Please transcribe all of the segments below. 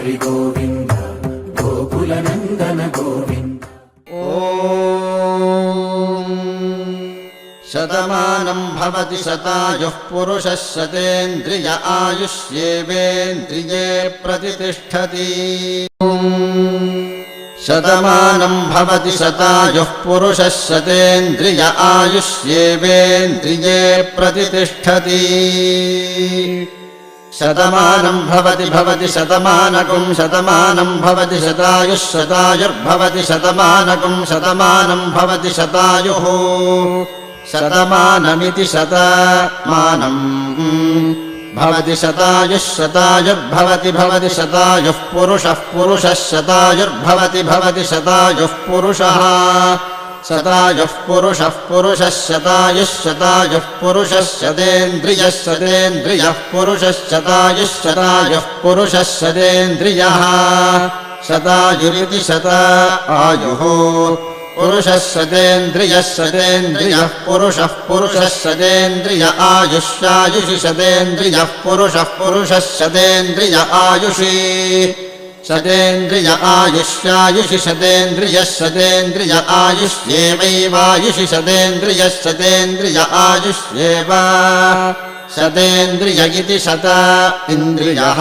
हरि गोविन्द गोकुलनन्दन गोविन्द। शतमानं भवति शतायुः पुरुषः शतेन्द्रिय आयुष्येवेन्द्रिये प्रतिष्ठति। शतमानं भवति शतायुः पुरुषः शतेन्द्रिय आयुष्येवेन्द्रिये प्रतिष्ठति। शतमानं भवति शतमानकं शतमानं भवति शतायुः शतायुर्भवति शतमानकं शतमानं भवति शतायुः शतमानमिति शतमानं भवति शतायुः शतायुर्भवति भवति शतायुः पुरुषः पुरुषः शतायुर्भवति भवति शतायुः पुरुषः शतायुः पुरुषः पुरुषः शतायुः शतायुः पुरुषः शतेन्द्रियः शतेन्द्रियः पुरुषः शतायुः शतायुः पुरुषः शतेन्द्रियः शतायुरिति शतायुः पुरुषः शतेन्द्रियः शतेन्द्रियः पुरुषः पुरुषः शतेन्द्रिय आयुष्यायुषि शतेन्द्रियः पुरुषः पुरुषः शतेन्द्रिय आयुषि शतेन्द्रिय आयुष्यायुषि शतेन्द्रियः शतेन्द्रिय आयुष्येवैवायुषि शतेन्द्रियः शतेन्द्रिय आयुष्येव शतेन्द्रिय इति शत इन्द्रियः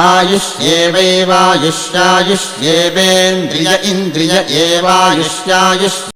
आयुष्येवैवायुष्यायुष्येवेन्द्रिय इन्द्रिय एवायुष्यायुष्